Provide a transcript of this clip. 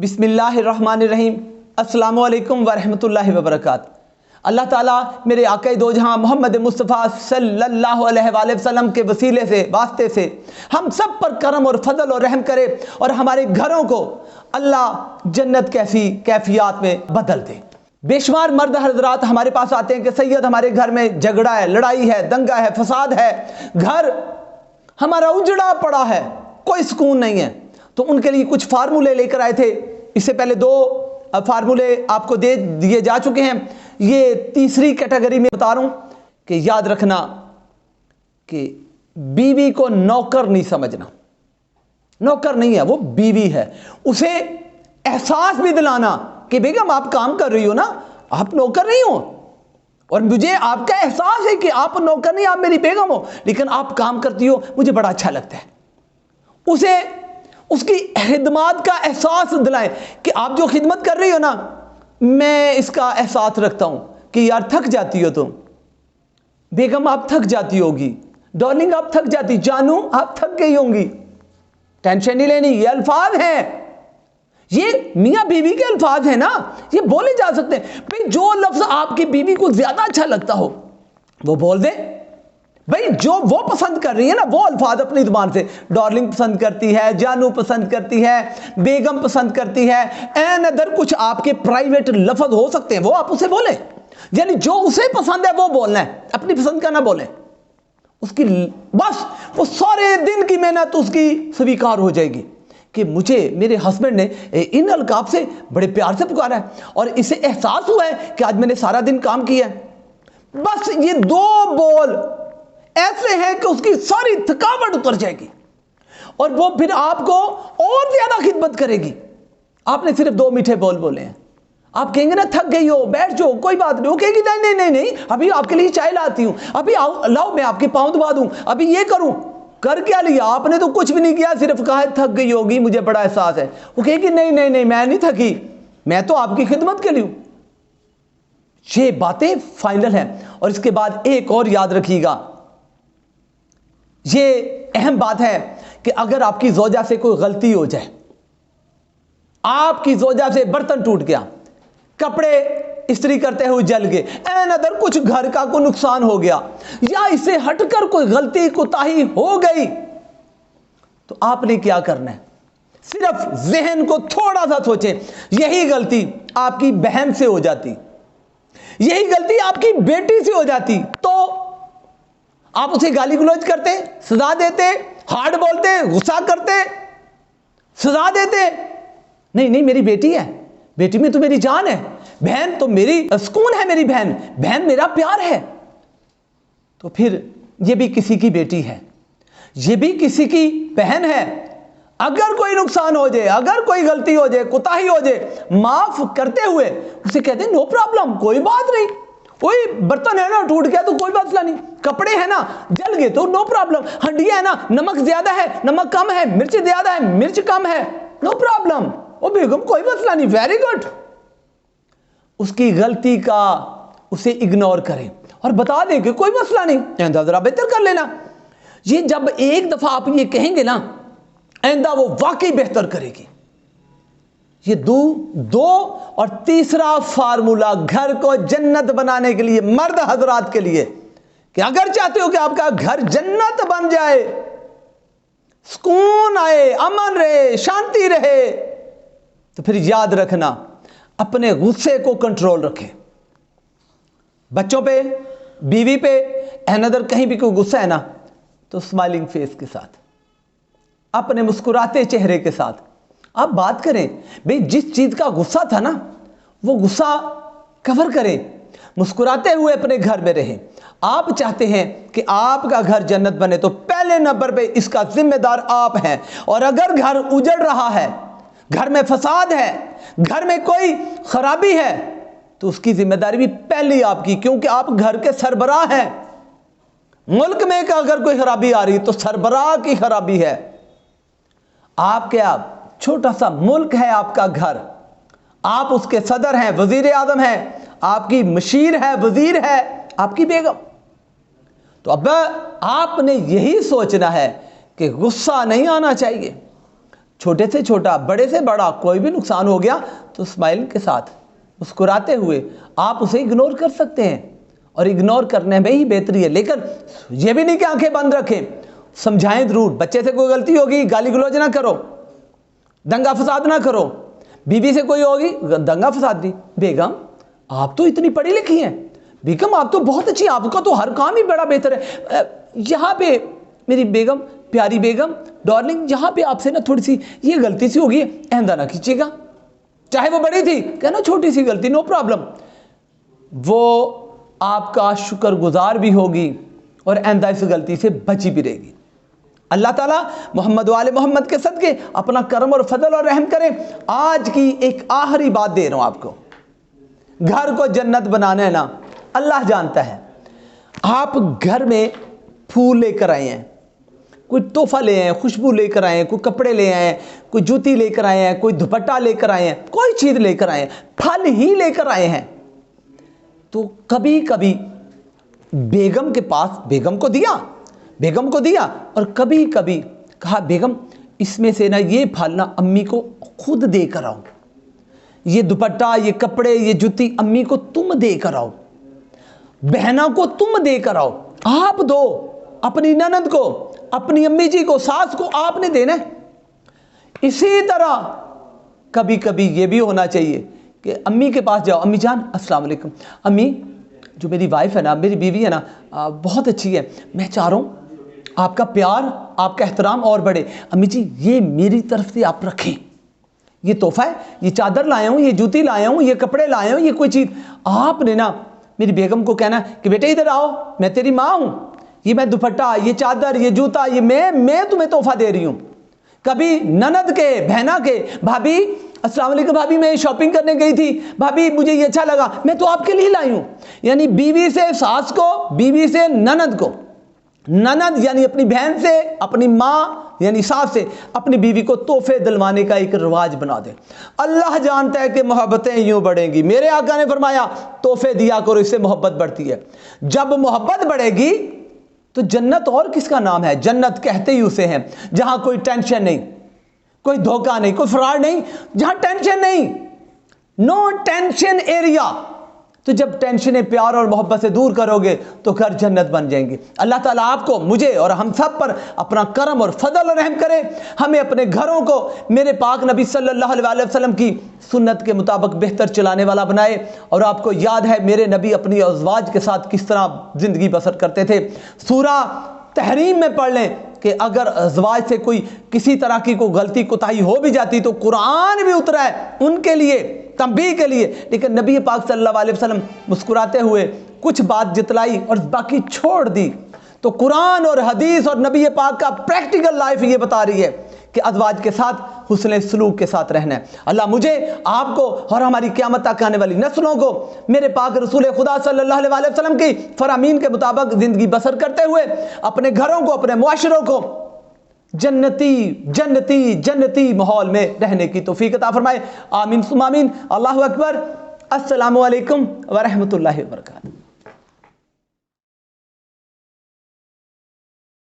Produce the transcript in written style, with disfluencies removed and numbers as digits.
बिस्मिल्लाहिर्रहमानिर्रहीम। अस्सलामु-अलैकुम वरहमतुल्लाहि वबरकात। अल्लाह ताला मेरे आक़ाए दो जहां मोहम्मद मुस्तफ़ा सल्लल्लाहु अलैहि वसल्लम के वसीले से वास्ते से हम सब पर करम और फजल और रहम करे और हमारे घरों को अल्लाह जन्नत कैसी कैफियत में बदल दे। बेशुमार मर्द हजरात हमारे पास आते हैं कि सैयद हमारे घर में झगड़ा है, लड़ाई है, दंगा है, फसाद है, घर हमारा उजड़ा पड़ा है, कोई सुकून नहीं है। तो उनके लिए कुछ फार्मूले लेकर आए थे। इससे पहले दो फार्मूले आपको दे दिए जा चुके हैं। ये तीसरी कैटेगरी में बता रहा हूं कि याद रखना कि बीवी को नौकर नहीं समझना। नौकर नहीं है, वो बीवी है। उसे एहसास भी दिलाना कि बेगम आप काम कर रही हो ना, आप नौकर नहीं हो, और मुझे आपका एहसास है कि आप नौकर नहीं, आप मेरी बेगम हो, लेकिन आप काम करती हो, मुझे बड़ा अच्छा लगता है। उसे उसकी खिदमत का एहसास दिलाएं कि आप जो खिदमत कर रही हो ना, मैं इसका एहसास रखता हूं कि यार थक जाती हो तुम, बेगम आप थक जाती होगी, डार्लिंग आप थक जाती, जानू आप थक गई होंगी, टेंशन नहीं लेनी। ये अल्फाज हैं, ये मियाँ बीवी के अल्फाज हैं ना, ये बोले जा सकते हैं। भाई जो लफ्ज आपकी बीवी को ज्यादा अच्छा लगता हो वो बोल दे। भाई जो वो पसंद कर रही है ना, वो अल्फाज अपनी जुबान से, डार्लिंग पसंद करती है, जानू पसंद करती है, बेगम पसंद करती है, एन अदर कुछ आपके प्राइवेट लफ्ज हो सकते हैं, वो आप उसे बोले। यानी जो उसे पसंद है वो बोलना है, अपनी पसंद का ना बोले। उसकी बस वो सारे दिन की मेहनत उसकी स्वीकार हो जाएगी कि मुझे मेरे हस्बैंड ने इन अलकाब से बड़े प्यार से पुकारा है और इसे एहसास हुआ है कि आज मैंने सारा दिन काम किया है। बस ये दो बोल ऐसे हैं कि उसकी सारी थकावट उतर जाएगी और वो फिर आपको और ज्यादा खिदमत करेगी। आपने सिर्फ दो मीठे बोल बोले हैं, आप कहेंगे ना थक गई हो, बैठ जाओ, कोई बात नहीं। वो कहेगी नहीं नहीं नहीं नहीं, अभी आपके लिए चाय लाती हूं, अभी आओ लाओ मैं आपके पाँव दबा दूं, अभी ये करूं। कर क्या लिया आपने? तो कुछ भी नहीं किया, सिर्फ कहा थक गई होगी, मुझे बड़ा एहसास है। वो कहेगी नहीं नहीं नहीं, मैं नहीं थकी, मैं तो आपकी खिदमत के लिए हूं। ये बातें फाइनल हैं। और इसके बाद एक और याद रखिएगा, ये अहम बात है कि अगर आपकी ज़ौजा से कोई गलती हो जाए, आपकी ज़ौजा से बर्तन टूट गया, कपड़े इस्त्री करते हुए जल गए, एन अदर कुछ घर का कोई नुकसान हो गया, या इससे हटकर कोई गलती कोताही हो गई, तो आपने क्या करना है? सिर्फ जहन को थोड़ा सा सोचें, यही गलती आपकी बहन से हो जाती, यही गलती आपकी बेटी से हो जाती, तो आप उसे गाली गलौज करते, सजा देते, हार्ड बोलते, गुस्सा करते, सजा देते? नहीं नहीं, मेरी बेटी है, बेटी में तो मेरी जान है, बहन तो मेरी सुकून है, मेरी बहन, बहन मेरा प्यार है। तो फिर ये भी किसी की बेटी है, ये भी किसी की बहन है। अगर कोई नुकसान हो जाए, अगर कोई गलती हो जाए, कोताही हो जाए, माफ करते हुए उसे कहते नो प्रॉब्लम, कोई बात नहीं, कोई बर्तन है ना टूट गया तो कोई मसला नहीं, कपड़े हैं ना जल गए तो नो प्रॉब्लम, हड्डियां है ना, नमक ज्यादा है, नमक कम है, मिर्च ज्यादा है, मिर्च कम है, नो प्रॉब्लम, ओ बेगम कोई मसला नहीं, वेरी गुड। उसकी गलती का उसे इग्नोर करें और बता दें कि कोई मसला नहीं, आइंदा जरा बेहतर कर लेना। ये जब एक दफा आप ये कहेंगे ना, आइंदा वो वाकई बेहतर करेगी। ये दो और तीसरा फार्मूला घर को जन्नत बनाने के लिए, मर्द हजरात के लिए, कि अगर चाहते हो कि आपका घर जन्नत बन जाए, सुकून आए, अमन रहे, शांति रहे, तो फिर याद रखना अपने गुस्से को कंट्रोल रखें। बच्चों पे, बीवी पे, अनदर कहीं भी कोई गुस्सा है ना, तो स्माइलिंग फेस के साथ, अपने मुस्कुराते चेहरे के साथ आप बात करें। भाई जिस चीज का गुस्सा था ना, वो गुस्सा कवर करें, मुस्कुराते हुए अपने घर में रहें। आप चाहते हैं कि आपका घर जन्नत बने, तो पहले नंबर पे इसका जिम्मेदार आप हैं। और अगर घर उजड़ रहा है, घर में फसाद है, घर में कोई खराबी है, तो उसकी जिम्मेदारी भी पहली आपकी, क्योंकि आप घर के सरबराह हैं। मुल्क में अगर कोई खराबी आ रही तो सरबराह की खराबी है। आप क्या, छोटा सा मुल्क है आपका घर, आप उसके सदर हैं, वजीर आजम हैं, आपकी मशीर है, वजीर है आपकी बेगम। तो अब आपने यही सोचना है कि गुस्सा नहीं आना चाहिए, छोटे से छोटा, बड़े से बड़ा कोई भी नुकसान हो गया तो स्माइल के साथ मुस्कुराते हुए आप उसे इग्नोर कर सकते हैं, और इग्नोर करने में ही बेहतरी है। लेकिन ये भी नहीं कि आंखें बंद रखें, समझाएं जरूर। बच्चे से कोई गलती होगी गाली गलौज ना करो, दंगा फसाद ना करो। बीवी से कोई होगी दंगा फसाद दी, बेगम आप तो इतनी पढ़ी लिखी हैं, बेगम आप तो बहुत अच्छी, आपका तो हर काम ही बड़ा बेहतर है, यहाँ पे मेरी बेगम, प्यारी बेगम, डार्लिंग, यहाँ पे आपसे ना थोड़ी सी ये गलती सी होगी, आइंदा ना कीजिएगा। चाहे वो बड़ी थी, कहना छोटी सी गलती, नो प्रॉब्लम। वो आपका शुक्रगुजार भी होगी और आइंदा इस गलती से बची भी रहेगी। अल्लाह ताला मोहम्मद वाले मोहम्मद के सदके अपना करम और फजल और रहम करे। आज की एक आखिरी बात दे रहा हूं आपको, घर को जन्नत बनाना है ना, अल्लाह जानता है। आप घर में फूल लेकर आए हैं, कोई तोहफा ले आए हैं, खुशबू लेकर आए हैं, कोई कपड़े ले आए हैं, कोई जूती लेकर आए हैं, कोई दुपट्टा लेकर आए हैं, कोई चीज़ लेकर आए हैं, फल ही लेकर आए हैं, तो कभी कभी बेगम के पास बेगम को दिया और कभी कभी कहा बेगम इसमें से ना ये फल ना अम्मी को खुद देकर आओ, ये दुपट्टा, ये कपड़े, ये जूती अम्मी को तुम देकर आओ, बहना को तुम देकर आओ। आप दो, अपनी ननद को, अपनी अम्मी जी को, सास को आपने देना है। इसी तरह कभी कभी ये भी होना चाहिए कि अम्मी के पास जाओ, अम्मी जान अस्सलाम वालेकुम, अम्मी जो मेरी वाइफ है ना, मेरी बीवी है ना, बहुत अच्छी है, मैं चाह रहा हूँ आपका प्यार, आपका एहतराम और बढ़े, अम्मी जी ये मेरी तरफ से आप रखें, ये तोहफा है, ये चादर लाया हूँ, ये जूती लाया हूँ, ये कपड़े लाया हूँ, ये कोई चीज़। आपने ना मेरी बेगम को कहना कि बेटे इधर आओ, मैं तेरी माँ हूँ, ये मैं दुपट्टा, ये चादर, ये जूता, ये मैं तुम्हें तोहफा दे रही हूँ। कभी ननद के, बहना के, भाभी अस्सलाम वालेकुम भाभी मैं शॉपिंग करने गई थी, भाभी मुझे ये अच्छा लगा, मैं तो आपके लिए लाई हूँ। यानी बीवी से सास को, बीवी से ननद को, ननद यानी अपनी बहन से, अपनी माँ यानी सास से अपनी बीवी को तोहफे दिलवाने का एक रिवाज बना दे। अल्लाह जानता है कि मोहब्बतें यूँ बढ़ेंगी। मेरे आका ने फरमाया तोहफे दिया करो, इससे मोहब्बत बढ़ती है। जब मोहब्बत बढ़ेगी तो जन्नत और किसका नाम है, जन्नत कहते ही उसे हैं जहाँ कोई टेंशन नहीं, कोई धोखा नहीं, कोई फ्रॉड नहीं, जहाँ टेंशन नहीं, नो टेंशन एरिया। तो जब टेंशनें प्यार और मोहब्बत से दूर करोगे तो घर जन्नत बन जाएंगी। अल्लाह ताला आपको, मुझे और हम सब पर अपना करम और फजल और रहम करे। हमें अपने घरों को मेरे पाक नबी सल्लल्लाहु अलैहि वसल्लम की सुन्नत के मुताबिक बेहतर चलाने वाला बनाए। और आपको याद है मेरे नबी अपनी अज़वाज के साथ किस तरह ज़िंदगी बसर करते थे। सूरा तहरीम में पढ़ लें कि अगर अज़वाज से कोई किसी तरह की कोई गलती कोताही हो भी जाती तो कुरान भी उतरा है उनके लिए, तंबीह के लिए। लेकिन नबी पाक सल्लल्लाहु अलैहि वसल्लम मुस्कुराते हुए कुछ बात जितलाई और बाकी छोड़ दी। तो कुरान और हदीस और नबी पाक का प्रैक्टिकल लाइफ ये बता रही है कि अज़वाज के साथ हुस्न सलूक के साथ रहना है। अल्लाह मुझे, आपको और हमारी क़यामत तक आने वाली नस्लों को मेरे पाक रसूल खुदा सल्लल्लाहु अलैहि वसल्लम की फरामीन के मुताबिक ज़िंदगी बसर करते हुए अपने घरों को, अपने मुआशरों को जन्नती जन्नती जन्नती माहौल में रहने की तौफीक अता फरमाए। आमीन सुम्मा आमीन। अल्लाहु अकबर। अस्सलामु अलैकुम व रहमतुल्लाहि व बरकातहू।